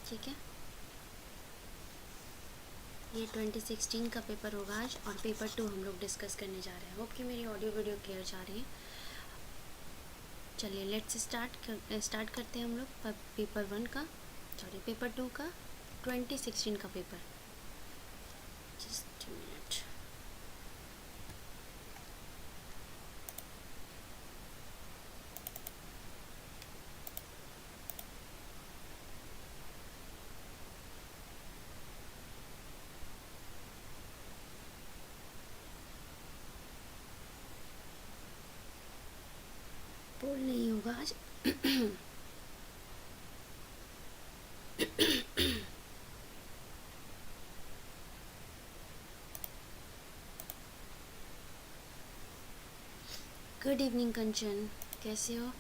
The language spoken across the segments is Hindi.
ठीक है, ये 2016 का पेपर होगा आज, और पेपर 2 हम लोग डिस्कस करने जा रहे हैं। होप कि मेरी ऑडियो वीडियो क्लियर जा रही है। चलिए लेट्स स्टार्ट करते हैं हम लोग पेपर 1 का, सॉरी पेपर 2 का 2016 का पेपर। Just minute. पोल नहीं होगा आज। गुड इवनिंग कंचन, कैसे हो?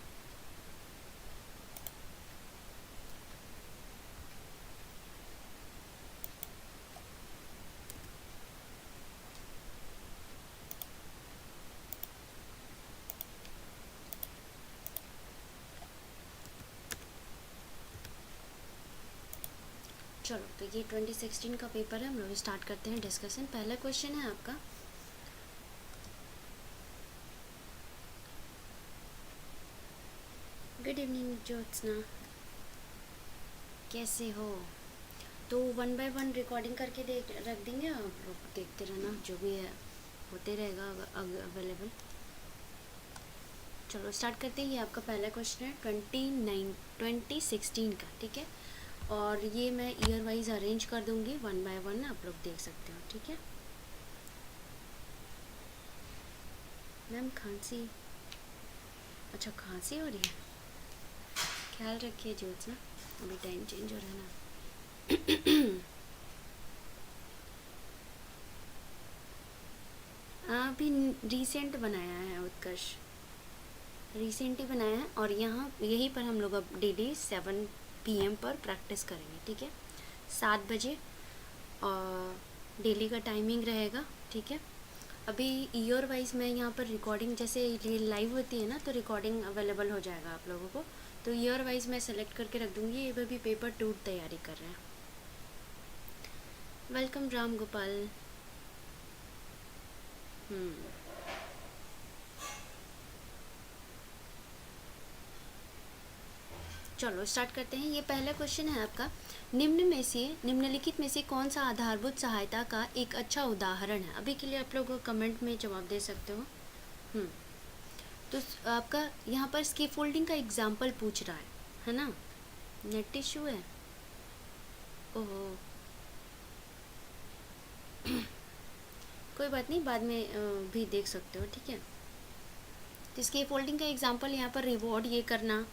चलो तो ये 2016 का पेपर है, हम लोग स्टार्ट करते हैं डिस्कशन। पहला क्वेश्चन है आपका, गुड इवनिंग ज्योत्सना, कैसे हो? तो 1 बाय 1 रिकॉर्डिंग करके रख देंगे, आप लोग देखते रहना, जो भी है होते रहेगा अवेलेबल। चलो स्टार्ट करते हैं। ये आपका पहला क्वेश्चन है 2016 का, ठीक है, और ये मैं ईयर वाइज अरेंज कर दूंगी 1 बाय 1, आप लोग देख सकते हो, ठीक है। मैम खांसी, अच्छा खांसी हो रही है, ख्याल रखिए ज्योत्सना, अभी टाइम चेंज हो रहा है ना। अभी रिसेंट बनाया है उत्कर्ष, रिसेंट ही बनाया है, और यहाँ यहीं पर हम लोग अब डेली 7 PM पर प्रैक्टिस करेंगे, ठीक है, 7 बजे और डेली का टाइमिंग रहेगा, ठीक है। अभी ईयर वाइज मैं यहाँ पर रिकॉर्डिंग, जैसे ये लाइव होती है ना, तो रिकॉर्डिंग अवेलेबल हो जाएगा आप लोगों को, तो ईयर वाइज मैं सेलेक्ट करके रख दूँगी। ये भी पेपर 2 तैयारी कर रहे हैं। वेलकम राम गोपाल। चलो स्टार्ट करते हैं। ये पहला क्वेश्चन है आपका, निम्नलिखित में से कौन सा आधारभूत सहायता का एक अच्छा उदाहरण है? अभी के लिए आप लोग कमेंट में जवाब दे सकते हो। तो आपका यहाँ पर स्कैफोल्डिंग का एग्जाम्पल पूछ रहा है ना? नेट इशू है, ओहो। कोई बात नहीं, बाद में भी देख सकते हो, ठीक है। तो स्कैफोल्डिंग का एग्जाम्पल यहाँ पर रिवॉर्ड ये करना,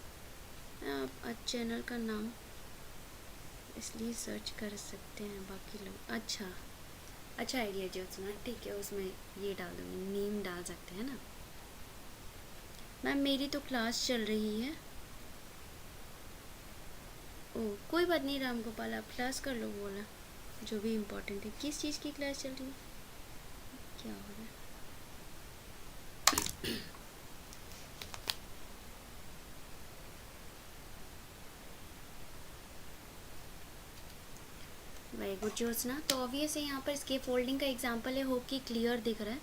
चैनल का नाम इसलिए सर्च कर सकते हैं बाकी लोग। अच्छा आइडिया जो सुना, ठीक है, उसमें ये डाल दूँगी, नेम डाल सकते हैं ना। मैम मेरी तो क्लास चल रही है। ओह कोई बात नहीं राम गोपाल, आप क्लास कर लो, बोला जो भी इम्पोर्टेंट है। किस चीज़ की क्लास चल रही है, क्या हो रहा है? Very good Jyotsna. तो ऑब्वियस है यहाँ पर स्कैफोल्डिंग का एग्जांपल है, होप कि क्लियर दिख रहा है।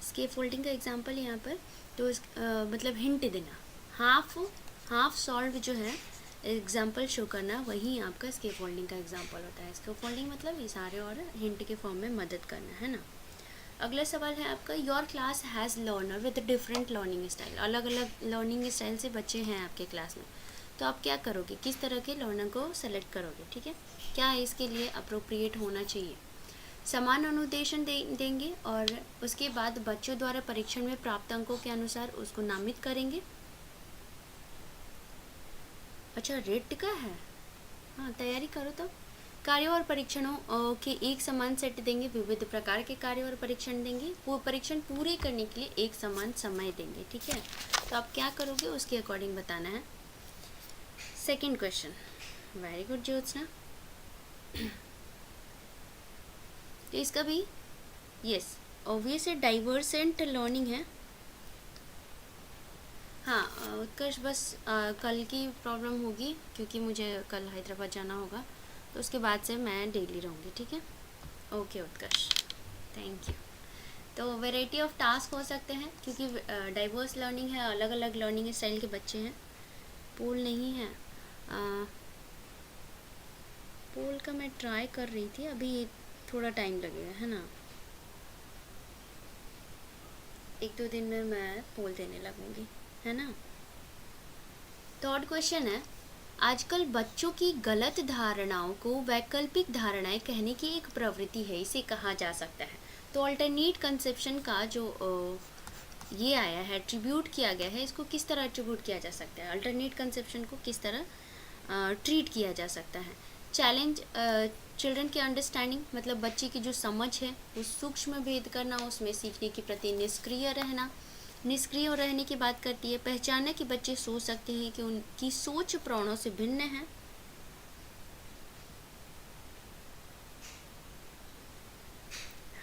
स्कैफोल्डिंग का एग्जांपल यहाँ पर, तो मतलब हिंट देना, हाफ सॉल्व जो है एग्जांपल शो करना, वही आपका स्कैफोल्डिंग का एग्जांपल होता है। स्कैफोल्डिंग मतलब इशारे और हिंट के फॉर्म में मदद करना, है ना। अगला सवाल है आपका, your class has learner with different learning style. अलग अलग लर्निंग स्टाइल से बच्चे हैं आपके क्लास में, तो आप क्या करोगे, किस तरह के लर्नर को सेलेक्ट करोगे, ठीक है, क्या इसके लिए अप्रोप्रिएट होना चाहिए। समान अनुदेशन देंगे, और उसके बाद बच्चों द्वारा परीक्षण में प्राप्त अंकों के अनुसार उसको नामित करेंगे। अच्छा रेट का है, हाँ तैयारी करो तब। कार्यों और परीक्षणों के एक समान सेट देंगे, विविध प्रकार के कार्य और परीक्षण देंगे, वो परीक्षण पूरे करने के लिए एक समान समय देंगे, ठीक है। तो आप क्या करोगे उसके अकॉर्डिंग बताना है। Second question, very good Jyotsna. तो इसका भी यस ऑब्वियसली डाइवर्सेंट लर्निंग है। हाँ उत्कर्ष, बस कल की प्रॉब्लम होगी क्योंकि मुझे कल हैदराबाद जाना होगा, तो उसके बाद से मैं डेली रहूँगी, ठीक है। Okay Utkarsh, thank you. तो वैरायटी ऑफ टास्क हो सकते हैं क्योंकि डाइवर्स लर्निंग है, अलग अलग लर्निंग स्टाइल के बच्चे हैं। पोल नहीं है, पोल का मैं ट्राई कर रही थी, अभी थोड़ा टाइम लगेगा, है ना। 1-2 दिन में मैं पोल देने लगूंगी, है ना। थर्ड क्वेश्चन है, आजकल बच्चों की गलत धारणाओं को वैकल्पिक धारणाएं कहने की एक प्रवृत्ति है, इसे कहा जा सकता है। तो अल्टरनेट कंसेप्शन का जो ये आया है, एट्रीब्यूट किया गया है, इसको किस तरह एट्रीब्यूट किया जा सकता है, अल्टरनेट कंसेप्शन को किस तरह ट्रीट किया जा सकता है। चैलेंज चिल्ड्रन की अंडरस्टैंडिंग, मतलब बच्चे की जो समझ है वो सूक्ष्म भेद करना, उसमें सीखने के प्रति निष्क्रिय रहना। निष्क्रिय रहने की बात करती है, पहचानना कि बच्चे सोच सकते हैं कि उनकी सोच प्राणों से भिन्न है।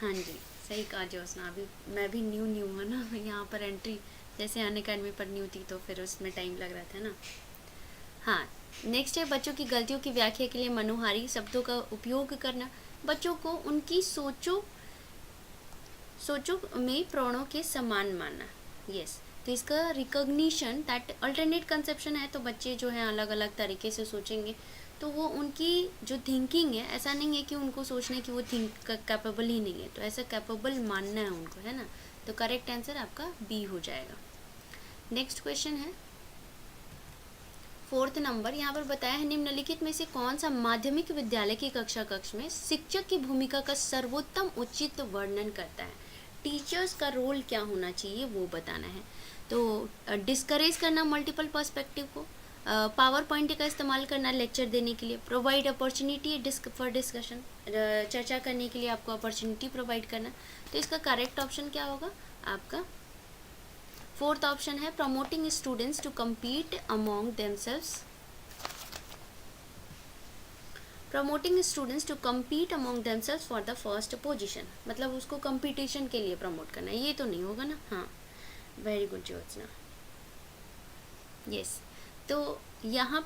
हाँ जी, सही कहा ज्योत्सना, अभी मैं भी न्यू हूँ ना यहाँ पर, एंट्री जैसे अनअकैडमी पर न्यू थी तो फिर उसमें टाइम लग रहा था ना। हाँ, नेक्स्ट है बच्चों की गलतियों की व्याख्या के लिए मनोहारी शब्दों का उपयोग करना। बच्चों को उनकी सोचों में प्राणों के समान मानना। यस, तो इसका रिकॉग्निशन दैट अल्टरनेट कंसेप्शन है, तो बच्चे जो हैं अलग अलग तरीके से सोचेंगे, तो वो उनकी जो थिंकिंग है, ऐसा नहीं है कि उनको सोचने की वो थिंक कैपेबल ही नहीं है, तो ऐसा कैपेबल मानना है उनको, है ना। तो करेक्ट आंसर आपका बी हो जाएगा। नेक्स्ट क्वेश्चन है 4th नंबर, यहाँ पर बताया है निम्नलिखित में से कौन सा माध्यमिक विद्यालय की कक्ष में शिक्षक की भूमिका का सर्वोत्तम उचित वर्णन करता है। टीचर्स का रोल क्या होना चाहिए वो बताना है। तो डिस्करेज करना मल्टीपल पर्सपेक्टिव को, पावर पॉइंट का इस्तेमाल करना लेक्चर देने के लिए, प्रोवाइड अपॉर्चुनिटी फॉर डिस्कशन, चर्चा करने के लिए आपको अपॉर्चुनिटी प्रोवाइड करना। तो इसका करेक्ट ऑप्शन क्या होगा आपका? 4th ऑप्शन है promoting students to compete among themselves, promoting students to compete among themselves for the first position, मतलब उसको कंपटीशन के लिए प्रमोट करना है, ये तो नहीं होगा ना। हाँ, वेरी गुड ज्योत्सना, यस। तो यहाँ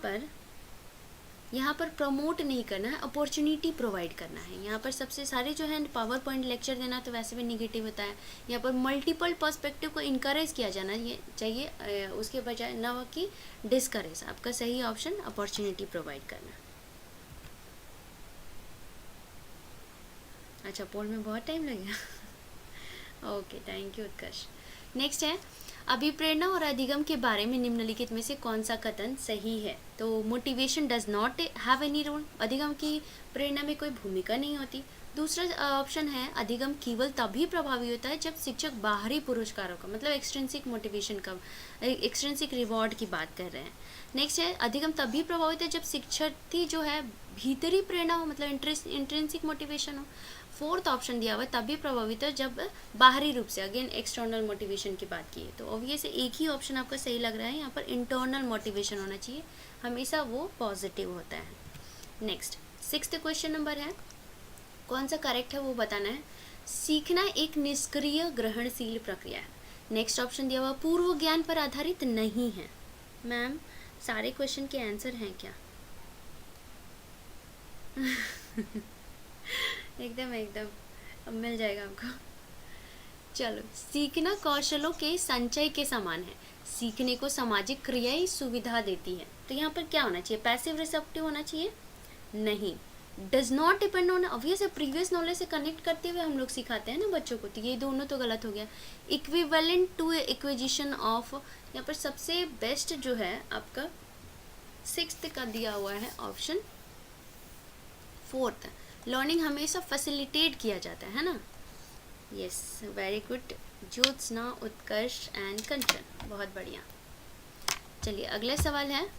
पर प्रमोट नहीं करना है, अपॉर्चुनिटी प्रोवाइड करना है। यहाँ पर सबसे सारे जो है पावर पॉइंट लेक्चर देना तो वैसे भी निगेटिव होता है, यहाँ पर मल्टीपल पर्सपेक्टिव को इनकरेज किया जाना ये चाहिए, उसके बजाय न कि डिस्करेज। आपका सही ऑप्शन अपॉर्चुनिटी प्रोवाइड करना। अच्छा, पोल में बहुत टाइम लगेगा okay, thank you Utkarsh. Next है अभिप्रेरणा और अधिगम के बारे में निम्नलिखित में से कौन सा कथन सही है। तो motivation does not have any role, अधिगम की प्रेरणा में कोई भूमिका नहीं होती। दूसरा ऑप्शन है अधिगम केवल तभी प्रभावी होता है जब शिक्षक बाहरी पुरस्कारों का, मतलब एक्सट्रिंसिक मोटिवेशन का, एक्सट्रिंसिक रिवॉर्ड की बात कर रहे हैं। नेक्स्ट है अधिगम तभी प्रभावित है जब शिक्षार्थी जो है भीतरी प्रेरणा हो, मतलब इंट्रिंसिक मोटिवेशन हो। 4th ऑप्शन दिया हुआ है तभी प्रभावित है जब बाहरी रूप से, अगेन एक्सटर्नल मोटिवेशन की बात की है, तो ऑब्वियस एक ही ऑप्शन आपका सही लग रहा है। यहाँ पर इंटरनल मोटिवेशन होना चाहिए, हमेशा वो पॉजिटिव होता है। नेक्स्ट 6th क्वेश्चन नंबर है, कौन सा करेक्ट है वो बताना है। सीखना एक निष्क्रिय ग्रहणशील प्रक्रिया है। नेक्स्ट ऑप्शन दिया हुआ पूर्व ज्ञान पर आधारित नहीं है। मैम, सारे क्वेश्चन के आंसर हैं क्या? एकदम अब मिल जाएगा आपको। चलो, सीखना कौशलों के संचय के समान है। सीखने को सामाजिक क्रियाएं सुविधा देती है। तो यहाँ पर क्या होना चाहिए? पैसिव रिसेप्टिव होना चाहिए? नहीं। Does not depend on, obvious है प्रीवियस नॉलेज से कनेक्ट करते हुए हम लोग सिखाते हैं ना बच्चों को, तो ये दोनों तो गलत हो गया। इक्विवेलेंट टू एक्विजिशन ऑफ, यहाँ पर सबसे बेस्ट जो है आपका 6th का दिया हुआ है ऑप्शन 4th। लर्निंग हमेशा फैसिलिटेट किया जाता है ना। Yes, very good Jyotsna, Utkarsh and Kanchan, बहुत बढ़िया। चलिए अगला सवाल है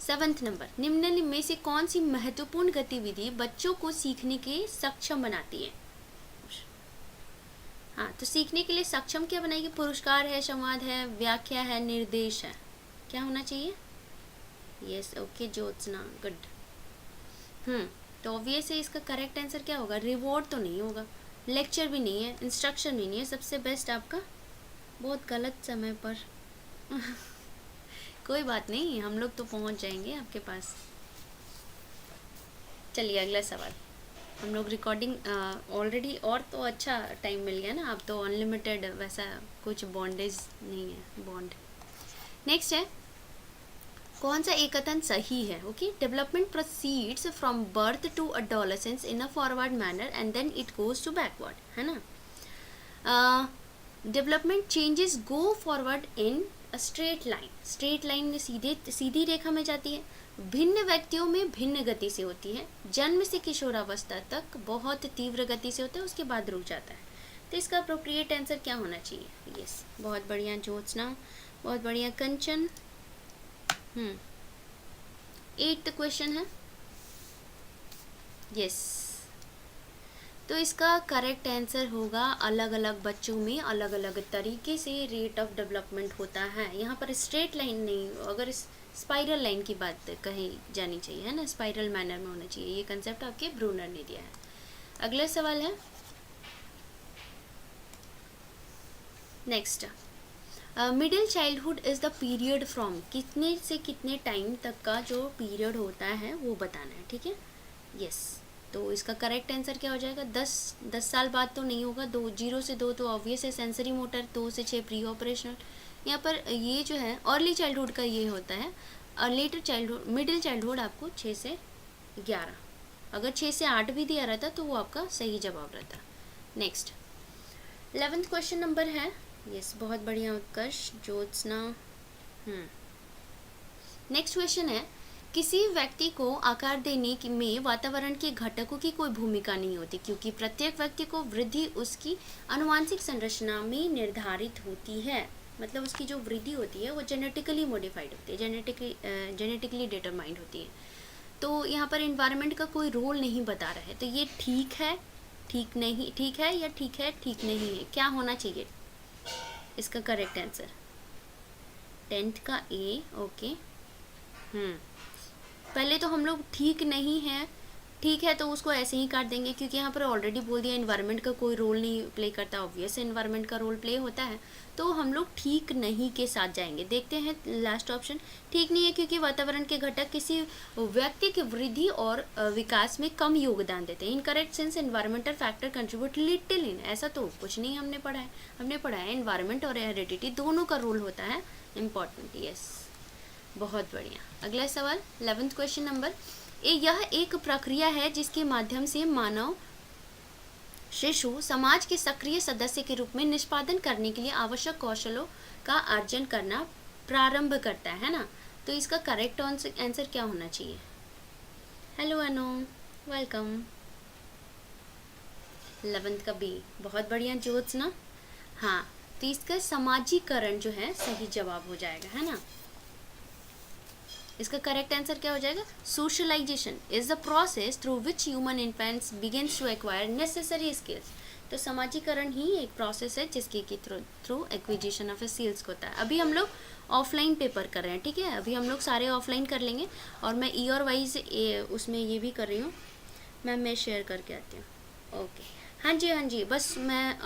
7th नंबर, निम्न में से कौन सी महत्वपूर्ण गतिविधि बच्चों को सीखने के सक्षम बनाती है? हाँ, तो सीखने के लिए सक्षम क्या बनाएगी? पुरस्कार है, संवाद है, व्याख्या है, निर्देश है, क्या होना चाहिए? Yes, okay Jyotsna, good. तो ऑब्वियस है इसका करेक्ट आंसर क्या होगा? रिवॉर्ड तो नहीं होगा, लेक्चर भी नहीं है, इंस्ट्रक्शन भी नहीं है, सबसे बेस्ट आपका बहुत गलत समय पर कोई बात नहीं, हम लोग तो पहुंच जाएंगे आपके पास। चलिए अगला सवाल। हम लोग रिकॉर्डिंग ऑलरेडी, और तो अच्छा टाइम मिल गया ना, अब तो अनलिमिटेड, वैसा कुछ बॉन्डेज नहीं है, बॉन्ड। नेक्स्ट है, कौन सा एक कथन सही है? Okay, development proceeds from birth to adolescence in a forward manner and then it goes to backward, है ना। Development changes go forward in a straight line, straight line में सीधी रेखा में जाती है, भिन्न व्यक्तियों में भिन्न गति से होती है, जन्म से किशोरावस्था तक बहुत तीव्र गति से होता है, उसके बाद रुक जाता है। तो इसका अप्रोप्रिएट आंसर क्या होना चाहिए? यस, बहुत बढ़िया ज्योत्सना, बहुत बढ़िया कंचन। 8th क्वेश्चन है। यस, तो इसका करेक्ट आंसर होगा, अलग अलग बच्चों में अलग अलग तरीके से रेट ऑफ डेवलपमेंट होता है। यहाँ पर स्ट्रेट लाइन नहीं, अगर स्पाइरल लाइन की बात कही जानी चाहिए, है ना, स्पाइरल मैनर में होना चाहिए। ये कंसेप्ट आपके ब्रूनर ने दिया है। अगला सवाल है next, middle childhood is the period from, कितने से कितने टाइम तक का जो पीरियड होता है वो बताना है, ठीक है। यस, तो इसका करेक्ट आंसर क्या हो जाएगा? 10 साल बाद तो नहीं होगा, 0 से 2 तो ऑब्वियस है, सेंसरी मोटर, 2 से 6 प्री ऑपरेशनल। यहाँ पर ये जो है अर्ली चाइल्डहुड का ये होता है, और लेटर चाइल्डहुड, मिडिल चाइल्डहुड आपको 6 से 11, अगर 6 से 8 भी दिया रहता तो वो आपका सही जवाब रहता। नेक्स्ट 11th क्वेश्चन नंबर है। यस, बहुत बढ़िया उत्कर्ष, ज्योत्सना। नेक्स्ट क्वेश्चन है, किसी व्यक्ति को आकार देने में वातावरण के घटकों की कोई भूमिका नहीं होती, क्योंकि प्रत्येक व्यक्ति को वृद्धि उसकी आनुवांशिक संरचना में निर्धारित होती है। मतलब उसकी जो वृद्धि होती है वो जेनेटिकली मॉडिफाइड होती है, जेनेटिकली डिटरमाइंड होती है। तो यहाँ पर इन्वायरमेंट का कोई रोल नहीं बता रहा है, तो ये ठीक है, ठीक नहीं, ठीक है, या ठीक है, ठीक नहीं है, क्या होना चाहिए इसका करेक्ट आंसर? 10th का ए। ओके, पहले तो हम लोग ठीक नहीं है, ठीक है तो उसको ऐसे ही काट देंगे, क्योंकि यहाँ पर ऑलरेडी बोल दिया इन्वायरमेंट का कोई रोल नहीं प्ले करता, ऑब्वियस इन्वायरमेंट का रोल प्ले होता है, तो हम लोग ठीक नहीं के साथ जाएंगे। देखते हैं लास्ट ऑप्शन, ठीक नहीं है क्योंकि वातावरण के घटक किसी व्यक्ति की वृद्धि और विकास में कम योगदान देते हैं। Incorrect sense environmental factor contribute little in, ऐसा तो कुछ नहीं हमने पढ़ा है। हमने पढ़ा है एनवायरमेंट और हेरिडिटी दोनों का रोल होता है इम्पॉर्टेंट। यस, बहुत बढ़िया। अगला सवाल 11th क्वेश्चन नंबर, यह एक प्रक्रिया है जिसके माध्यम से मानव शिशु समाज के सक्रिय सदस्य के रूप में निष्पादन करने के लिए आवश्यक कौशलों का अर्जन करना प्रारंभ करता है ना। तो इसका करेक्ट आंसर क्या होना चाहिए? हेलो अनु, वेलकम। 11th का बी, बहुत बढ़िया ज्योत्सना। हाँ, तो इसका समाजीकरण जो है सही जवाब हो जाएगा, है ना। इसका करेक्ट आंसर क्या हो जाएगा? Socialization is the process through which human infants begins to acquire necessary skills. तो समाजीकरण ही एक प्रोसेस है जिसके की थ्रू एक्विजिशन ऑफ स्किल्स होता है। अभी हम लोग ऑफलाइन पेपर कर रहे हैं, ठीक है, अभी हम लोग सारे ऑफलाइन कर लेंगे, और मैं ईयर वाइज उसमें ये भी कर रही हूँ। मैं शेयर करके आती हूँ। ओके, हाँ जी, हाँ जी, बस मैं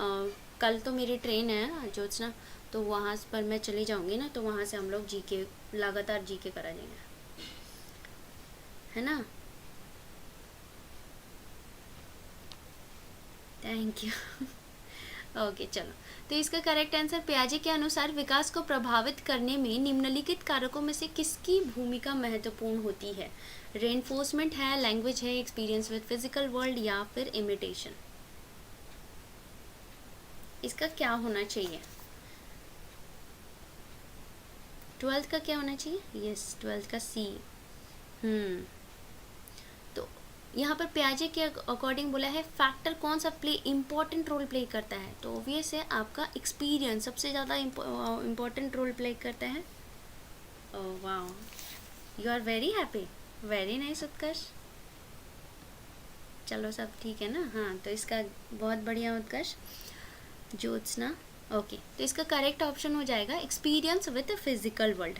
कल तो मेरी ट्रेन है ज्योत्सना, तो वहाँ पर मैं चली जाऊँगी ना, तो वहाँ से हम लोग जीके लगातार जीके करा देंगे, है ना। Thank you. ओके, चलो, तो इसका करेक्ट आंसर, पियाजे के अनुसार विकास को प्रभावित करने में निम्नलिखित कारकों में से किसकी भूमिका महत्वपूर्ण होती है? रेनफोर्समेंट है, लैंग्वेज है, एक्सपीरियंस विद फिजिकल वर्ल्ड, या फिर इमिटेशन? इसका क्या होना चाहिए? 12th का क्या होना चाहिए? यस, 12th का सी। तो यहाँ पर पियाजे के अकॉर्डिंग बोला है फैक्टर कौन सा इम्पोर्टेंट रोल प्ले करता है, तो ऑब्वियस है आपका एक्सपीरियंस सबसे ज़्यादा इम्पोर्टेंट रोल प्ले करता है। Oh wow, you are very happy, very nice Utkarsh. चलो सब ठीक है ना। हाँ, तो इसका बहुत बढ़िया उत्कर्ष, ज्योत्सना। ओके, तो इसका करेक्ट ऑप्शन हो जाएगा एक्सपीरियंस विद फिजिकल वर्ल्ड।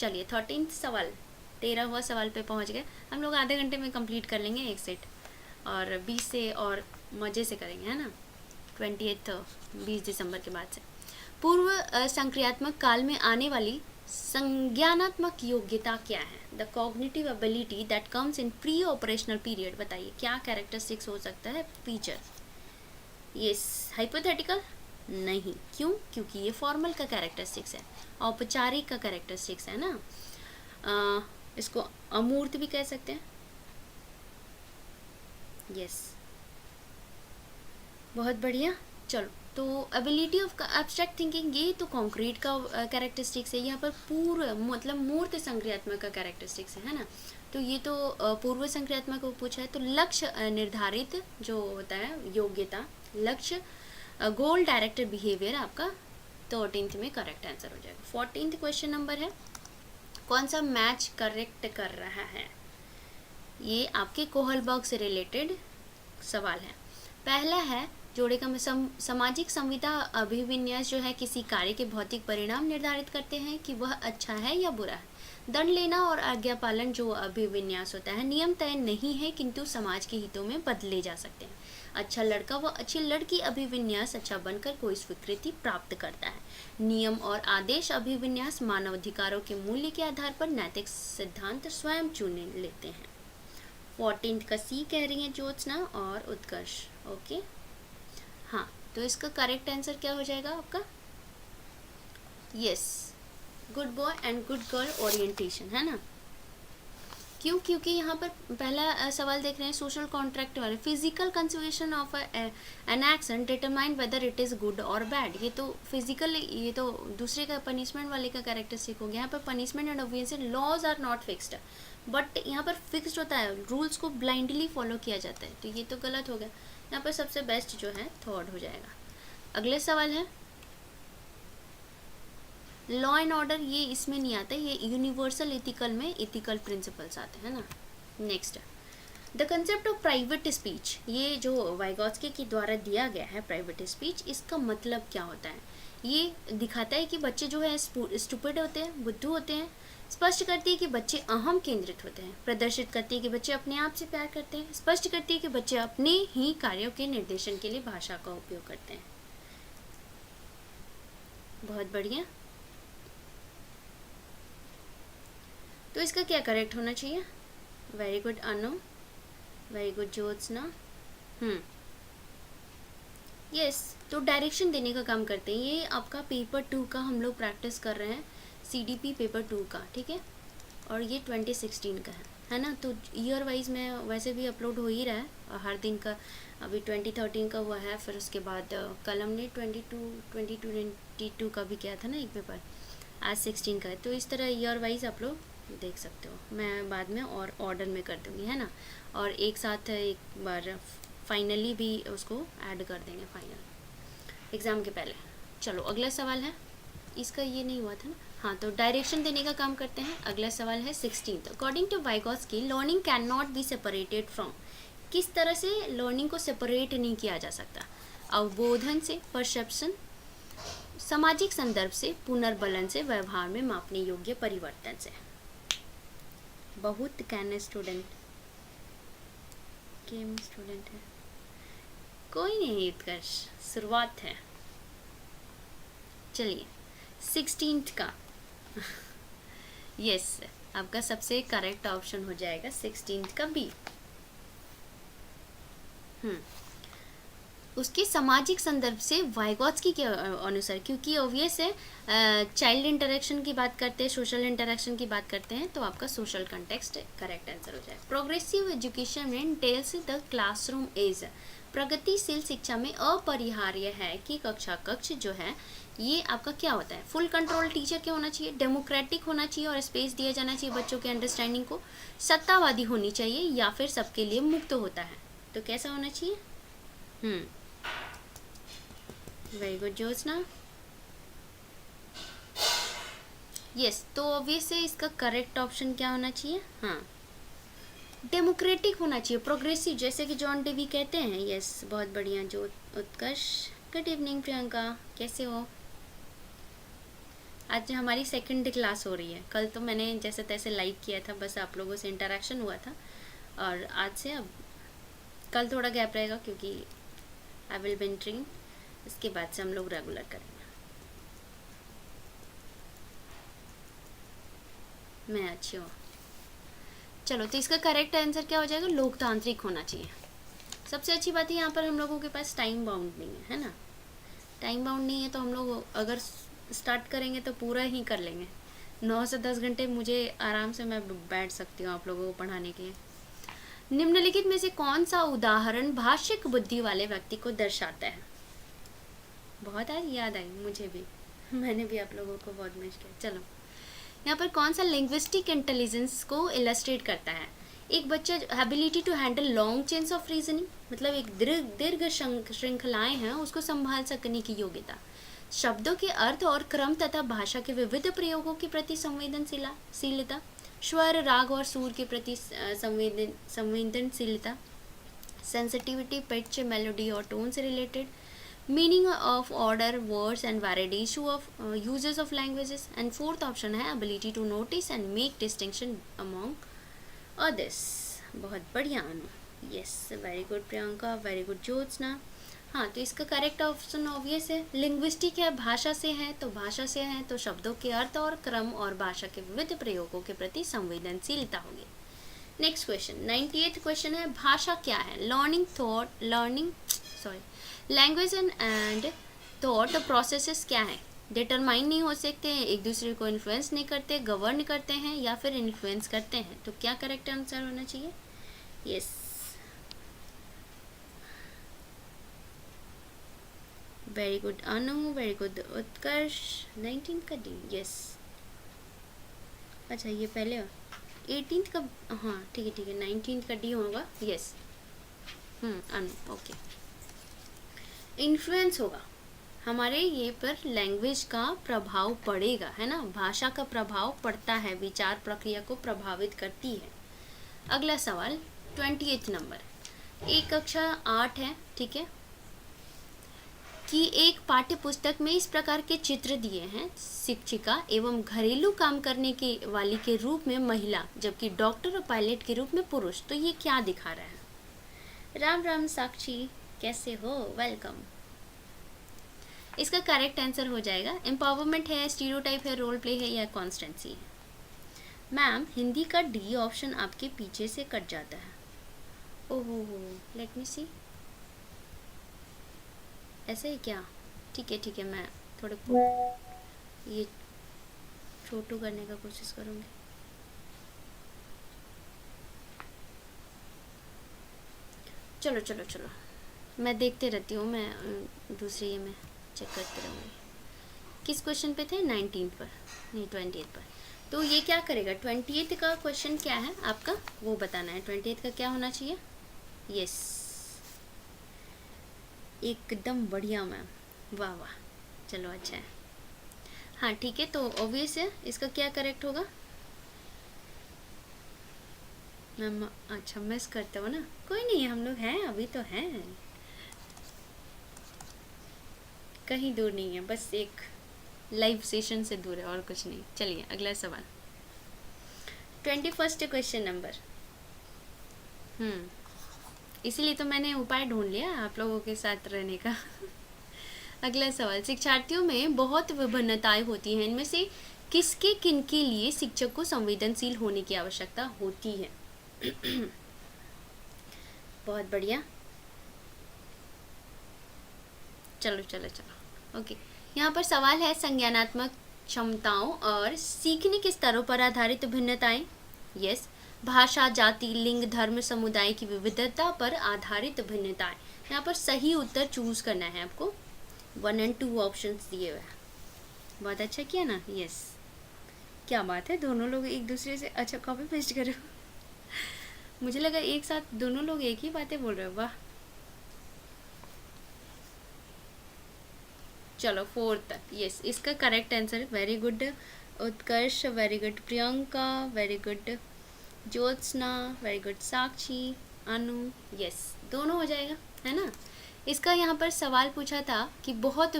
चलिए 13th सवाल, 13वां सवाल पे पहुंच गए हम लोग। आधे घंटे में कंप्लीट कर लेंगे एक सेट, और 20 से और मज़े से करेंगे, है ना। 28 20 दिसंबर के बाद से। पूर्व संक्रियात्मक काल में आने वाली संज्ञानात्मक योग्यता क्या है? The cognitive ability that comes in pre operational period. बताइए क्या कैरेक्टरिस्टिक्स हो सकता है? फीचर। यस। हाइपोथेटिकल नहीं, क्यों? क्योंकि ये फॉर्मल का कैरेक्टरिस्टिक्स है, औपचारिक का कैरेक्टरिस्टिक्स है ना। इसको अमूर्त भी कह सकते हैं। यस, बहुत बढ़िया। चलो, तो एबिलिटी ऑफ एब्स्ट्रैक्ट थिंकिंग, ये तो कॉन्क्रीट का कैरेक्टरिस्टिक्स है। यहाँ पर पूर्व मतलब मूर्त संक्रियात्मक का कैरेक्टरिस्टिक्स है ना। तो ये तो पूर्व संक्रियात्मक को पूछा है। तो लक्ष्य निर्धारित जो होता है योग्यता, लक्ष्य गोल डायरेक्टेड बिहेवियर आपका 13th में करेक्ट आंसर हो जाएगा। 14th क्वेश्चन नंबर है, कौन सा मैच करेक्ट कर रहा है? ये आपके कोहलबर्ग से रिलेटेड सवाल है। पहला है, जोड़े का सामाजिक संविदा अभिविन्यास जो है किसी कार्य के भौतिक परिणाम निर्धारित करते हैं कि वह अच्छा है या बुरा है। दंड लेना और आज्ञा पालन जो अभिविन्यास होता है नियम तय नहीं है किंतु समाज के हितों में बदले जा सकते हैं। अच्छा लड़का व अच्छी लड़की अभिविन्यास अच्छा बनकर कोई स्वीकृति प्राप्त करता है। नियम और आदेश अभिविन्यास मानव अधिकारों के मूल्य के आधार पर नैतिक सिद्धांत स्वयं चुन लेते हैं। 14th का सी कह रही हैं ज्योत्सना और उत्कर्ष। ओके, हाँ, तो इसका करेक्ट आंसर क्या हो जाएगा आपका? Yes, good boy and good girl orientation, है ना। क्यों? क्योंकि यहाँ पर पहला सवाल देख रहे हैं सोशल कॉन्ट्रैक्ट वाले, physical consideration of an action determine whether it is good और बैड। ये तो फिजिकल, ये तो दूसरे का पनिशमेंट वाले का कैरेक्टरिस्टिक हो गया। यहाँ पर punishment and obviously laws are not fixed, but यहाँ पर फिक्स्ड होता है, रूल्स को ब्लाइंडली फॉलो किया जाता है। तो ये तो गलत हो गया। यहाँ पर सबसे बेस्ट जो है थर्ड हो जाएगा। अगले सवाल है लॉ एंड ऑर्डर, ये इसमें नहीं आता, ये यूनिवर्सल एथिकल में एथिकल प्रिंसिपल्स आते हैं ना। Next, the concept of private speech, ये जो वाइगॉत्स्की के द्वारा दिया गया है प्राइवेट स्पीच, इसका मतलब क्या होता है? ये दिखाता है कि बच्चे जो है स्टूपिड होते हैं, बुद्धू होते हैं। स्पष्ट करती है कि बच्चे अहम केंद्रित होते हैं। प्रदर्शित करती है कि बच्चे अपने आप से प्यार करते हैं। स्पष्ट करती है कि बच्चे अपने ही कार्यों के निर्देशन के लिए भाषा का उपयोग करते हैं। बहुत बढ़िया। तो इसका क्या करेक्ट होना चाहिए? वेरी गुड अनु, वेरी गुड ज्योत्सना। यस, तो डायरेक्शन देने का काम करते हैं। ये आपका पेपर 2 का हम लोग प्रैक्टिस कर रहे हैं, CDP पेपर 2 का, ठीक है। और ये 2016 का है ना। तो ईयर वाइज में वैसे भी अपलोड हो ही रहा है हर दिन का। अभी 2013 का हुआ है, फिर उसके बाद कल हमने 22 का भी किया था ना एक पेपर, आज 16 का है। तो इस तरह ईयर वाइज आप लोग देख सकते हो। मैं बाद में और ऑर्डर में कर दूँगी, है ना। और एक साथ एक बार फाइनली भी उसको ऐड कर देंगे फाइनल एग्ज़ाम के पहले। चलो, अगला सवाल है, इसका ये नहीं हुआ था ना। हाँ, तो डायरेक्शन देने का काम करते हैं। अगला सवाल है 16th, according to Vygotsky learning can not be separated from. किस तरह से लर्निंग को सेपरेट नहीं किया जा सकता? अवबोधन से, परसेप्शन, सामाजिक संदर्भ से, पुनर्बलन से, व्यवहार में मापने योग्य परिवर्तन से। बहुत कैन स्टूडेंट गेम स्टूडेंट है, कोई नहीं उत्कर्ष, शुरुआत है। चलिए 16th का यस, आपका सबसे करेक्ट ऑप्शन हो जाएगा 16th का बी। उसके सामाजिक संदर्भ से वाइगॉत्स्की के अनुसार, क्योंकि ऑब्वियस है चाइल्ड इंटरेक्शन की बात करते हैं, सोशल इंटरेक्शन की बात करते हैं, तो आपका सोशल कंटेक्स्ट करेक्ट आंसर हो जाएगा। प्रोग्रेसिव एजुकेशन में इंटेल्स द क्लासरूम इज, प्रगतिशील शिक्षा में अपरिहार्य है कि कक्षा कक्ष जो है ये आपका क्या होता है? फुल कंट्रोल टीचर क्या होना चाहिए? डेमोक्रेटिक होना चाहिए और स्पेस दिया जाना चाहिए बच्चों के अंडरस्टैंडिंग को। सत्तावादी होनी चाहिए या फिर सबके लिए मुक्त होता है? तो कैसा होना चाहिए? Very good Jyotsna. यस, तो ऑब्वियस है इसका करेक्ट ऑप्शन क्या होना चाहिए? हाँ, डेमोक्रेटिक होना चाहिए, प्रोग्रेसिव, जैसे कि जॉन डेवी कहते हैं। यस, बहुत बढ़िया जो उत्कर्ष। गुड इवनिंग प्रियंका, कैसे हो? आज हमारी सेकंड क्लास हो रही है। कल तो मैंने जैसे तैसे लाइव किया था, बस आप लोगों से इंटरेक्शन हुआ था, और आज से अब कल थोड़ा गैप रहेगा क्योंकि आई विल बी एंटरिंग, इसके बाद से हम लोग रेगुलर करेंगे। मैं अच्छी हूँ। चलो, तो इसका करेक्ट आंसर क्या हो जाएगा? लोकतांत्रिक होना चाहिए। सबसे अच्छी बात है यहाँ पर हम लोगों के पास टाइम बाउंड नहीं है ना। टाइम बाउंड नहीं है तो हम लोग अगर स्टार्ट करेंगे तो पूरा ही कर लेंगे। 9 से 10 घंटे मुझे आराम से मैं बैठ सकती हूँ आप लोगों को पढ़ाने के लिए। निम्नलिखित में से कौन सा उदाहरण भाषिक बुद्धि वाले व्यक्ति को दर्शाता है? बहुत आज याद आई मुझे भी, मैंने भी आप लोगों को बहुत मिस किया। चलो, यहाँ पर कौन सा लिंग्विस्टिक इंटेलिजेंस को इलस्ट्रेट करता है? एक बच्चा ability to handle long chains of reasoning, मतलब एक दीर्घ श्रृंखलाएं हैं उसको संभाल सकने की योग्यता। शब्दों के अर्थ और क्रम तथा भाषा के विविध प्रयोगों के प्रति संवेदनशीलता। स्वर, राग और सुर के प्रति संवेदनशीलता। सेंसिटिविटी, पिच, मेलोडी और टोन से related. Meaning of order, words and variety, issue of usages of languages. And fourth option है ability to notice and make distinction among others. बहुत बढ़िया Anu, yes, very good Priyanka, very good Jyotsna. हाँ, तो इसका करेक्ट ऑप्शन ऑब्वियस है, लिंग्विस्टिक है, भाषा से है तो भाषा से है तो शब्दों के अर्थ और क्रम और भाषा के विविध प्रयोगों के प्रति संवेदनशीलता होगी। नेक्स्ट क्वेश्चन, 98th क्वेश्चन है, भाषा क्या है? लैंग्वेज एंड थॉट प्रोसेसेस क्या है? डिटरमाइन नहीं हो सकते हैं, एक दूसरे को इन्फ्लुएंस नहीं करते, गवर्न करते हैं या फिर इन्फ्लुएंस करते हैं। तो क्या करेक्ट आंसर होना चाहिए? यस, वेरी गुड अनु, वेरी गुड उत्कर्ष। 19 का डी, यस। अच्छा, ये पहले 18 का, हाँ ठीक है 19 का डी होगा, यस। अनु, ओके। इन्फ्लुएंस होगा, हमारे ये पर लैंग्वेज का प्रभाव पड़ेगा, है ना, भाषा का प्रभाव पड़ता है, विचार प्रक्रिया को प्रभावित करती है। अगला सवाल 20th नंबर, एक कक्षा 8 है, ठीक है, कि एक पाठ्य पुस्तक में इस प्रकार के चित्र दिए हैं, शिक्षिका एवं घरेलू काम करने की वाली के रूप में महिला, जबकि डॉक्टर और पायलट के रूप में पुरुष। तो ये क्या दिखा रहा है? राम राम साक्षी, कैसे हो? वेलकम। इसका करेक्ट आंसर हो जाएगा एम्पावरमेंट है, स्टीरियोटाइप है, रोल प्ले है या कॉन्स्टेंसी है। मैम, हिंदी का डी ऑप्शन आपके पीछे से कट जाता है। ओहो, लेट मी सी, ऐसे है क्या? ठीक है, मैं थोड़े ये छोटू करने का कोशिश करूँगी। चलो, मैं देखते रहती हूँ, मैं दूसरे ये में चेक करते रहूँगी। किस क्वेश्चन पे थे? 19 पर, नहीं 28 पर। तो ये क्या करेगा? 28 का क्वेश्चन क्या है आपका, वो बताना है। 28 का क्या होना चाहिए? यस, एकदम बढ़िया मैम, वाह वाह, चलो अच्छा है। हाँ ठीक है, तो ऑब्वियस है, इसका क्या करेक्ट होगा मैम? अच्छा, मिस करते हो ना, कोई नहीं, हम लोग हैं, अभी तो हैं, कहीं दूर नहीं है, बस एक लाइव सेशन से दूर है और कुछ नहीं। चलिए अगला सवाल, 21st क्वेश्चन नंबर। इसीलिए तो मैंने उपाय ढूंढ लिया आप लोगों के साथ रहने का। अगला सवाल, शिक्षार्थियों में बहुत विभिन्नताएं होती हैं, इनमें से किसके किन के लिए शिक्षक को संवेदनशील होने की आवश्यकता होती है? बहुत बढ़िया, चलो, ओके। यहाँ पर सवाल है, संज्ञानात्मक क्षमताओं और सीखने के स्तरों पर आधारित भिन्नताएं। यस, भाषा, जाति, लिंग, धर्म, समुदाय की विविधता पर आधारित भिन्नताएं। यहाँ पर सही उत्तर चूज करना है आपको, 1 और 2 ऑप्शंस दिए हुए हैं। बहुत अच्छा किया ना, यस, क्या बात है, दोनों लोग एक दूसरे से अच्छा कॉपी पेस्ट करो। मुझे लगा एक साथ दोनों लोग एक ही बातें बोल रहे हो, वाह। चलो 4 तक, यस, इसका correct answer, very good Utkarsh, very good Priyanka, very good Jyotsna, very good Sakshi, Anu, yes, दोनों हो जाएगा, है ना। इसका यहाँ पर सवाल पूछा था कि बहुत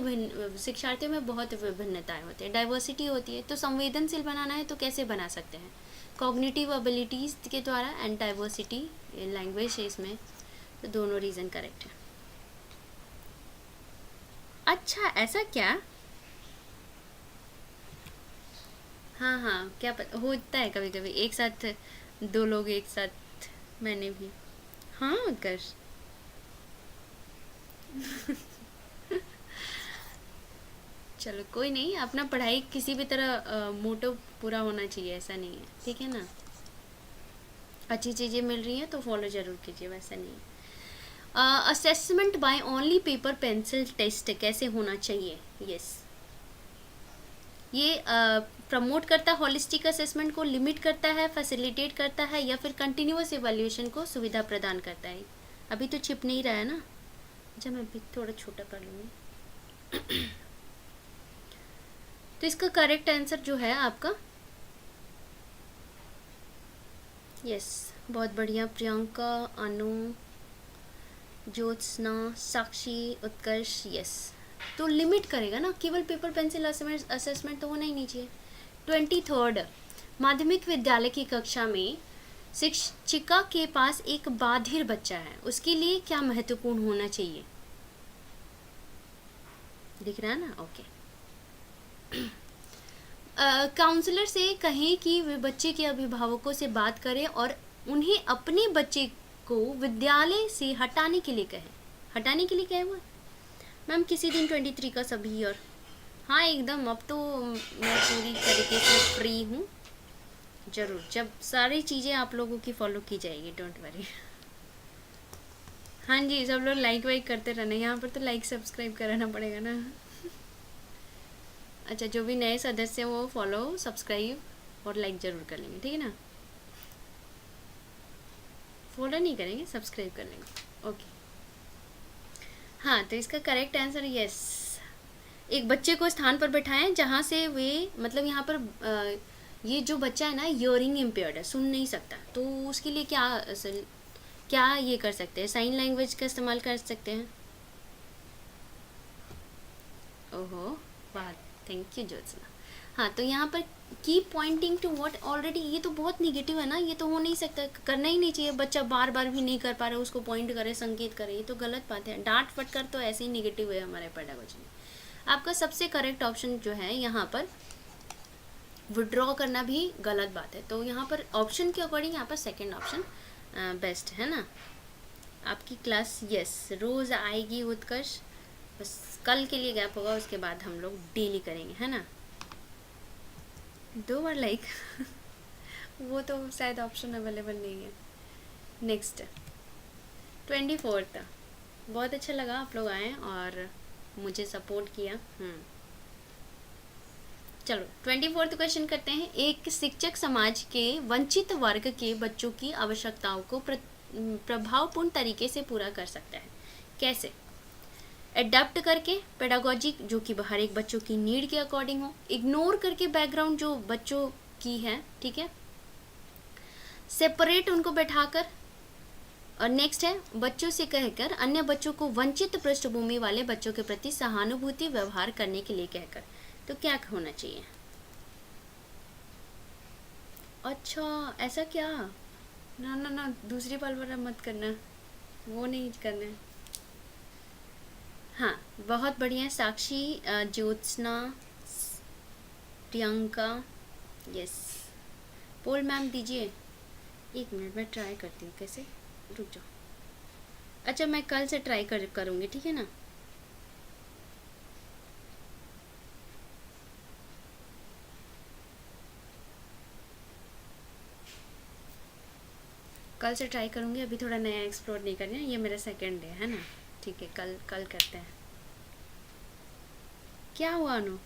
शिक्षार्थियों में बहुत विभिन्नताएं होती है, डाइवर्सिटी होती है, तो संवेदनशील बनाना है तो कैसे बना सकते हैं? कॉग्निटिव एबिलिटीज़ के द्वारा, एंड डाइवर्सिटी लैंग्वेज है इसमें, तो दोनों रीज़न करेक्ट है। अच्छा, ऐसा क्या? हाँ हाँ, क्या पता होता है कभी कभी एक साथ, दो लोग एक साथ, मैंने भी। हाँ उत्कर्ष। चलो कोई नहीं, अपना पढ़ाई किसी भी तरह मोटो पूरा होना चाहिए, ऐसा नहीं है, ठीक है ना। अच्छी चीज़ें मिल रही हैं तो फॉलो ज़रूर कीजिए, वैसा नहीं है। Assessment by only paper pencil test कैसे होना चाहिए? यस, ये प्रमोट करता है हॉलिस्टिक असेसमेंट को, लिमिट करता है, फैसिलिटेट करता है, या फिर कंटिन्यूअस इवैल्यूएशन को सुविधा प्रदान करता है? अभी तो छिप नहीं रहा है ना। अच्छा मैं अभी थोड़ा छोटा कर लूँगी। तो इसका करेक्ट आंसर जो है आपका, यस, बहुत बढ़िया प्रियंका, अनु, ज्योत्सना, साक्षी, उत्कर्ष, यस। तो लिमिट करेगा ना, केवल पेपर पेंसिल असेसमेंट तो होना ही नहीं चाहिए। 23 माध्यमिक विद्यालय की कक्षा में शिक्षिका के पास एक बाधिर बच्चा है, उसके लिए क्या महत्वपूर्ण होना चाहिए? दिख रहा है ना, ओके। काउंसलर से कहें कि वे बच्चे के अभिभावकों से बात करें और उन्हें अपने बच्चे को विद्यालय से हटाने के लिए कहें। हटाने के लिए कहे हुआ मैम किसी दिन 23 का सभी, और हाँ एकदम, अब तो मैं पूरी तरीके से फ्री हूँ, ज़रूर, जब सारी चीज़ें आप लोगों की फॉलो की जाएगी, डोंट वरी। हाँ जी, सब लोग लाइक वाइक करते रहना, यहाँ पर तो लाइक सब्सक्राइब कराना पड़ेगा ना। अच्छा, जो भी नए सदस्य हैं वो फॉलो, सब्सक्राइब और लाइक ज़रूर कर लेंगे, ठीक है ना। फॉलो नहीं करेंगे, सब्सक्राइब कर लेंगे, ओके। हाँ, तो इसका करेक्ट आंसर यस, एक बच्चे को स्थान पर बैठाएं जहाँ से वे, मतलब यहाँ पर ये जो बच्चा है ना, हियरिंग इम्पेयर्ड है, सुन नहीं सकता, तो उसके लिए क्या ये कर सकते हैं? साइन लैंग्वेज का इस्तेमाल कर सकते हैं। ओहो, वाह, थैंक यू ज्योत्सना। हाँ, तो यहाँ पर keep pointing to what already, ये तो बहुत निगेटिव है ना, ये तो हो नहीं सकता, करना ही नहीं चाहिए। बच्चा बार बार भी नहीं कर पा रहा, उसको पॉइंट करे, संकेत करे, ये तो गलत बात है। डांट फटकर तो ऐसे ही निगेटिव है हमारे पेडागोजी में। आपका सबसे करेक्ट ऑप्शन जो है यहाँ पर, विड्रॉ करना भी गलत बात है, तो यहाँ पर ऑप्शन के अकॉर्डिंग यहाँ पर सेकेंड ऑप्शन बेस्ट है ना। आपकी क्लास यस रोज़ आएगी उत्कर्ष, बस कल के लिए गैप होगा, उसके बाद हम लोग डेली करेंगे, है ना। 2 बार लाइक वो तो शायद ऑप्शन अवेलेबल नहीं है। नेक्स्ट 24, बहुत अच्छा लगा आप लोग आए और मुझे सपोर्ट किया। चलो 24 क्वेश्चन करते हैं। एक शिक्षक समाज के वंचित वर्ग के बच्चों की आवश्यकताओं को प्रभावपूर्ण तरीके से पूरा कर सकता है, कैसे? एडप्ट करके, पेडागोजी जो कि हर एक बच्चों की नीड के अकॉर्डिंग हो, इग्नोर करके बैकग्राउंड जो बच्चों की है, ठीक है, सेपरेट उनको बैठाकर, और नेक्स्ट है बच्चों से कहकर अन्य बच्चों को वंचित पृष्ठभूमि वाले बच्चों के प्रति सहानुभूति व्यवहार करने के लिए कहकर। तो क्या होना चाहिए? अच्छा ऐसा क्या? ना ना ना, दूसरी बार वाला मत करना, वो नहीं करना है। हाँ, बहुत बढ़िया साक्षी, ज्योत्सना, प्रियंका, यस। पोल मैम दीजिए, 1 मिनट मैं ट्राई करती हूँ, कैसे, रुक जाओ। अच्छा मैं कल से ट्राई करूँगी, ठीक है ना। कल से ट्राई करूँगी, अभी थोड़ा नया एक्सप्लोर नहीं करना है, ये मेरा सेकंड डे है ना, ठीक है, कल करते हैं। क्या हुआ अनु?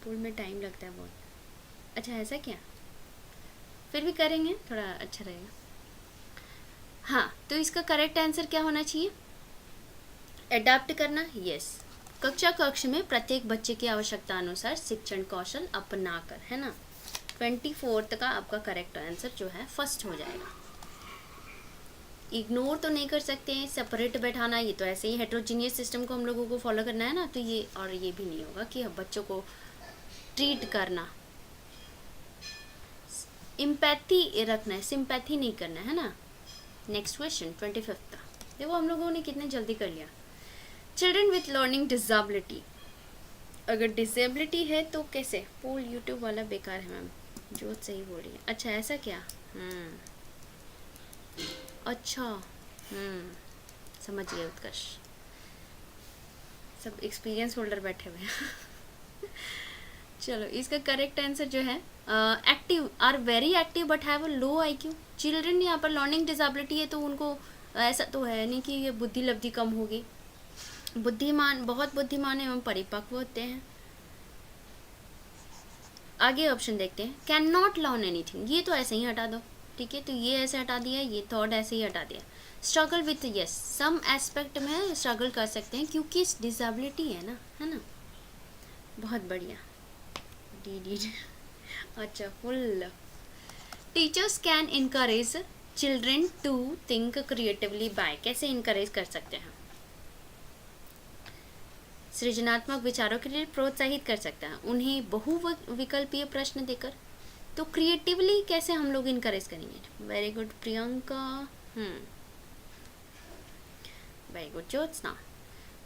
पूल में टाइम लगता है बहुत। अच्छा ऐसा क्या, फिर भी करेंगे, थोड़ा अच्छा रहेगा। हाँ, तो इसका करेक्ट आंसर क्या होना चाहिए? एडाप्ट करना, यस। कक्षा में प्रत्येक बच्चे की आवश्यकता अनुसार शिक्षण कौशल अपनाकर, है ना। 24 का आपका करेक्ट आंसर जो है फर्स्ट हो जाएगा। इग्नोर तो नहीं कर सकते हैं, सेपरेट बैठाना, ये तो ऐसे ही हेट्रोजीनियस सिस्टम को हम लोगों को फॉलो करना है ना, तो ये और ये भी नहीं होगा कि बच्चों को ट्रीट करना, इम्पैथी रखना है, सिंपैथी नहीं करना है ना। नेक्स्ट क्वेश्चन 25 देखो हम लोगों ने कितने जल्दी कर लिया। चिल्ड्रन विथ लर्निंग डिसेबिलिटी अगर डिसेबिलिटी है तो कैसे? पोल यूट्यूब वाला बेकार है मैम, जोत सही बोल रही है। अच्छा ऐसा क्या? अच्छा समझ गए उत्कर्ष, सब एक्सपीरियंस होल्डर बैठे हुए हैं। चलो इसका करेक्ट आंसर जो है active are very active but have a low IQ। Children यहाँ पर लर्निंग डिसेबिलिटी है तो उनको ऐसा तो है नहीं कि ये बुद्धि लब्धि कम होगी, बुद्धिमान बहुत बुद्धिमान एवं परिपक्व होते हैं। आगे ऑप्शन देखते हैं, कैन नॉट लर्न एनीथिंग, ये तो ऐसे ही हटा दो, ठीक है, तो ये ऐसे हटा दिया, ये थर्ड ऐसे ही हटा दिया। Struggle with, yes some aspect में स्ट्रगल कर सकते हैं क्योंकि डिसेबिलिटी है ना, बहुत बढ़िया। डी अच्छा फुल। Teachers can encourage children to think creatively by, कैसे इनकरेज कर सकते हैं? सृजनात्मक विचारों के लिए प्रोत्साहित कर सकता है उन्हें बहुविकल्पीय प्रश्न देकर। तो क्रिएटिवली कैसे हम लोग इनकरेज करेंगे? Very good Priyanka, very good Jyotsna.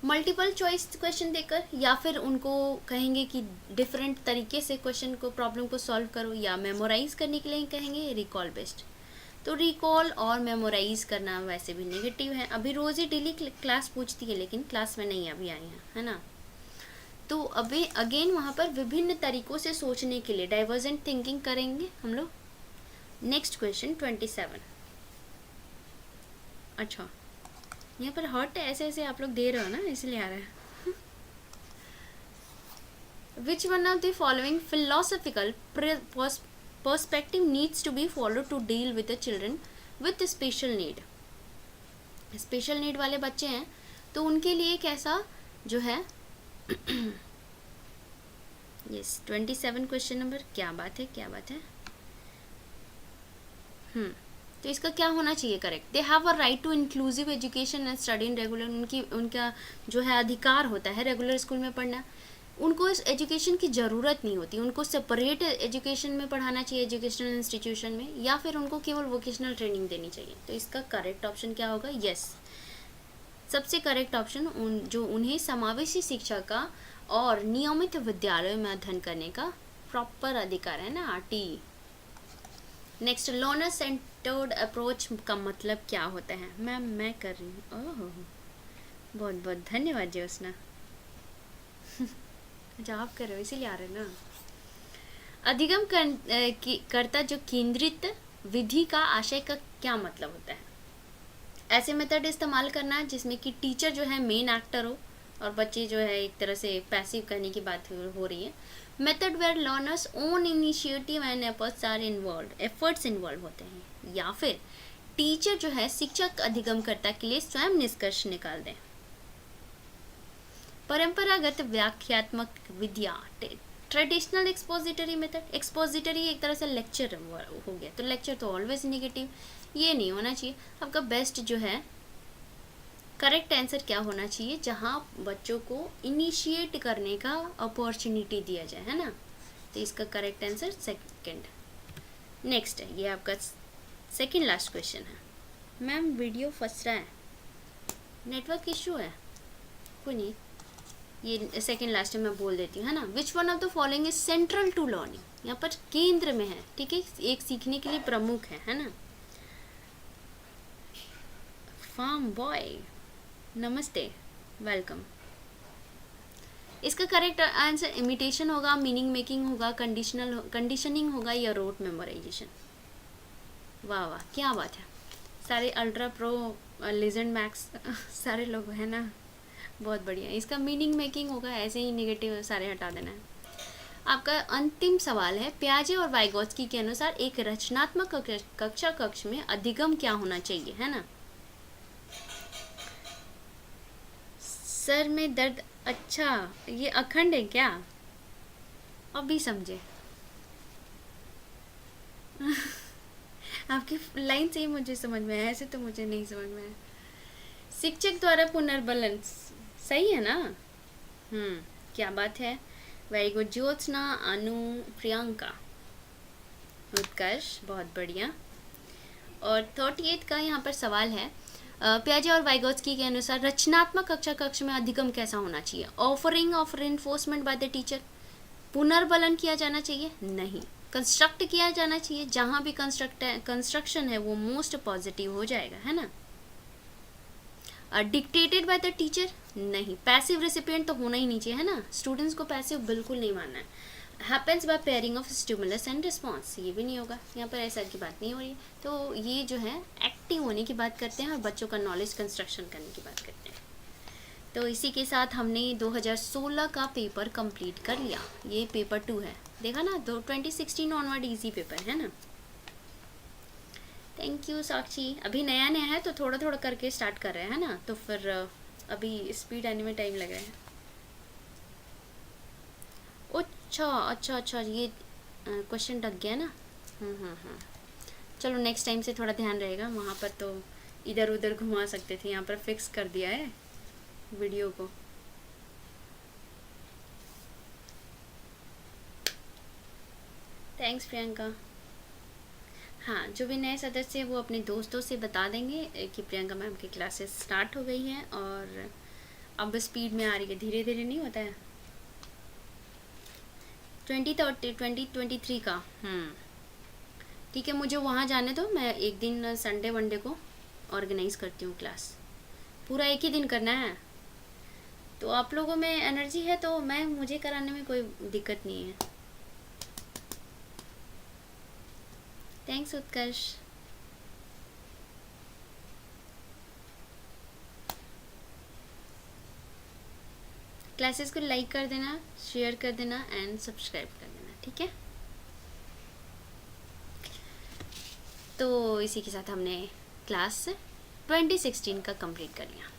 Multiple choice question देकर, या फिर उनको कहेंगे कि डिफरेंट तरीके से क्वेश्चन को, प्रॉब्लम को सॉल्व करो, या मेमोराइज करने के लिए कहेंगे रिकॉल बेस्ड। तो रिकॉल और मेमोराइज करना वैसे भी नेगेटिव है। अभी रोज़ ही डेली क्लास पूछती है लेकिन क्लास में नहीं अभी आई है ना। तो अभी अगेन वहाँ पर विभिन्न तरीकों से सोचने के लिए डाइवर्जेंट थिंकिंग करेंगे हम लोग। Next question 27। अच्छा यहाँ पर हर्ट ऐसे ऐसे आप लोग दे रहे हो ना, इसलिए आ रहा है। Which one of the following philosophical perspective needs to be follow to deal with the children with special need? Special need वाले बच्चे हैं तो उनके लिए कैसा जो है यस 27 क्वेश्चन नंबर, क्या बात है क्या बात है। तो इसका क्या होना चाहिए correct? They have a right to inclusive education and study in regular, उनका जो है अधिकार होता है रेगुलर स्कूल में पढ़ना। उनको इस एजुकेशन की ज़रूरत नहीं होती, उनको सेपरेट एजुकेशन में पढ़ाना चाहिए एजुकेशनल इंस्टीट्यूशन में, या फिर उनको केवल वोकेशनल ट्रेनिंग देनी चाहिए। तो इसका करेक्ट ऑप्शन क्या होगा? यस सबसे करेक्ट ऑप्शन जो उन्हें समावेशी शिक्षा का और नियमित विद्यालय में अध्ययन करने का प्रॉपर अधिकार है ना, RT। Next learner centred approach का मतलब क्या होता है? मैम मैं कर रही हूँ। ओह बहुत बहुत धन्यवाद ज्योत्सना। अच्छा आप कर रहे हो इसीलिए आ रहे ना। अधिगम करता जो केंद्रित विधि का आशय का क्या मतलब होता है? ऐसे मेथड इस्तेमाल करना जिसमें कि टीचर जो है मेन एक्टर हो और बच्चे जो है एक तरह से पैसिव करने की बात हो रही है। Method where learners own initiative and efforts involve होते हैं, या फिर टीचर जो है शिक्षक अधिगमकर्ता के लिए स्वयं निष्कर्ष निकाल दें। परंपरागत व्याख्यात्मक विधियाँ, ट्रेडिशनल एक्सपोजिटरी मेथड, एक्सपोजिटरी एक तरह से लेक्चर हो गया, तो लेक्चर तो ऑलवेज नेगेटिव, ये नहीं होना चाहिए। आपका बेस्ट जो है करेक्ट आंसर क्या होना चाहिए? जहाँ बच्चों को इनिशिएट करने का अपॉर्चुनिटी दिया जाए, है ना। तो इसका करेक्ट आंसर सेकंड। नेक्स्ट है, ये आपका सेकंड लास्ट क्वेश्चन है। मैम वीडियो फंस रहा है, नेटवर्क इशू है, कोई नहीं, ये सेकंड लास्ट में मैं बोल देती हूँ, है ना। Which one of the following is central to learning, यहाँ पर केंद्र में है, ठीक है, एक सीखने के लिए प्रमुख है ना। फार्म बॉय नमस्ते, वेलकम। इसका करेक्ट आंसर इमिटेशन होगा, मीनिंग मेकिंग होगा, कंडीशनिंग होगा, या रोट मेमोराइजेशन। वाह वाह क्या बात है, सारे अल्ट्रा प्रो लेजेंड मैक्स सारे लोग हैं ना, बहुत बढ़िया। इसका मीनिंग मेकिंग होगा, ऐसे ही नेगेटिव सारे हटा देना है। आपका अंतिम सवाल है, पियाजे और वाइगोत्स्की के अनुसार एक रचनात्मक कक्षा कक्ष में अधिगम क्या होना चाहिए, है ना। सर में दर्द, अच्छा ये अखंड है क्या? अभी समझे। आपकी लाइन से ही मुझे समझ में आया, ऐसे तो मुझे नहीं समझ में आया। शिक्षक द्वारा पुनर्बलन सही है ना। क्या बात है, वेरी गुड ज्योत्सना, अनु, प्रियंका, उत्कर्ष, बहुत बढ़िया। और 38 का यहाँ पर सवाल है, पियाजे और वाइगोत्स्की के अनुसार रचनात्मक कक्षा कक्ष में अधिगम कैसा होना चाहिए? Offering of reinforcement by the teacher, पुनर्बलन किया जाना चाहिए? नहीं। कंस्ट्रक्ट किया जाना चाहिए, जहाँ भी कंस्ट्रक्शन है वो मोस्ट पॉजिटिव हो जाएगा, है ना। Dictated bye the teacher? नहीं। पैसिव रेसिपिएंट तो होना ही नहीं चाहिए, है ना, स्टूडेंट्स को पैसिव बिल्कुल नहीं मानना है। Happens by pairing of stimulus and response, ये भी नहीं होगा, यहाँ पर ऐसा की बात नहीं हो रही है। तो ये जो है एक्टिव होने की बात करते हैं और बच्चों का नॉलेज कंस्ट्रक्शन करने की बात करते हैं। तो इसी के साथ हमने 2016 का पेपर कंप्लीट कर लिया। ये पेपर 2 है, देखा ना, 2016 ऑनवर्ड इजी पेपर है ना। थैंक यू साक्षी। अभी नया नया है तो थोड़ा थोड़ा करके स्टार्ट कर रहे हैं, है ना, तो फिर अभी स्पीड आने में टाइम लग रहा है। अच्छा, ये क्वेश्चन डक गया ना। चलो नेक्स्ट टाइम से थोड़ा ध्यान रहेगा, वहाँ पर तो इधर उधर घुमा सकते थे, यहाँ पर फिक्स कर दिया है वीडियो को। थैंक्स प्रियंका। हाँ, जो भी नए सदस्य हैं वो अपने दोस्तों से बता देंगे कि प्रियंका मैम की क्लासेस स्टार्ट हो गई हैं और अब स्पीड में आ रही है, धीरे धीरे नहीं होता है। 2023 का ठीक है, मुझे वहाँ जाने दो, मैं एक दिन संडे वनडे को ऑर्गेनाइज करती हूँ क्लास, पूरा एक ही दिन करना है। तो आप लोगों में एनर्जी है तो मुझे कराने में कोई दिक्कत नहीं है। थैंक्स उत्कर्ष। क्लासेस को लाइक कर देना, शेयर कर देना एंड सब्सक्राइब कर देना, ठीक है। तो इसी के साथ हमने क्लास 2016 का कंप्लीट कर लिया।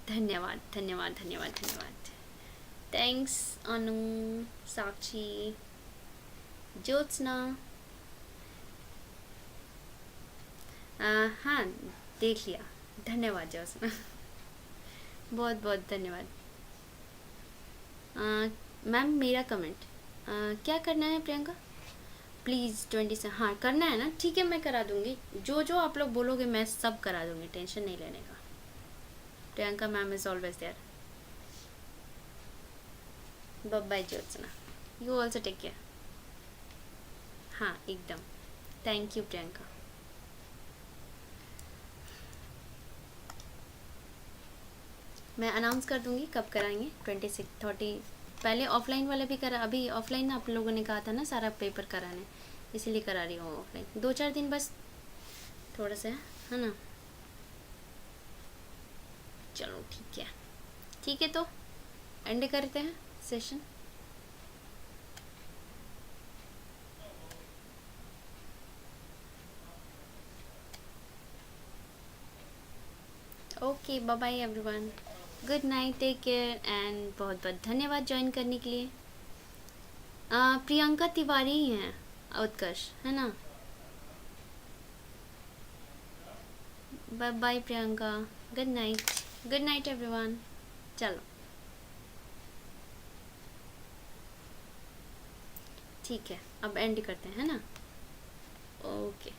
धन्यवाद धन्यवाद धन्यवाद धन्यवाद। थैंक्स अनु, साक्षी, ज्योत्सना। हाँ देख लिया, धन्यवाद ज्योत्सना। बहुत बहुत धन्यवाद। मैम मेरा कमेंट क्या करना है प्रियंका? प्लीज़ 20 से, हाँ करना है ना, ठीक है मैं करा दूँगी, जो जो आप लोग बोलोगे मैं सब करा दूँगी, टेंशन नहीं लेने का। Priyanka ma'am is always there. Bye Jyotsna, you also take care. हाँ एकदम, थैंक यू प्रियंका। मैं अनाउंस कर दूँगी कब कराएंगे। 26-30 पहले ऑफलाइन वाला भी करा, अभी ऑफलाइन आप लोगों ने कहा था ना सारा पेपर कराने, इसीलिए करा रही हूँ ऑफलाइन। 2-4 दिन बस थोड़ा सा है ना। चलो ठीक है तो एंड करते हैं session. Okay bye bye everyone, good night, take care and बहुत बहुत धन्यवाद ज्वाइन करने के लिए। प्रियंका तिवारी ही हैं, उत्कर्ष है ना। Bye bye Priyanka, good night everyone. चलो ठीक है, अब एंड करते हैं, है ना। ओके।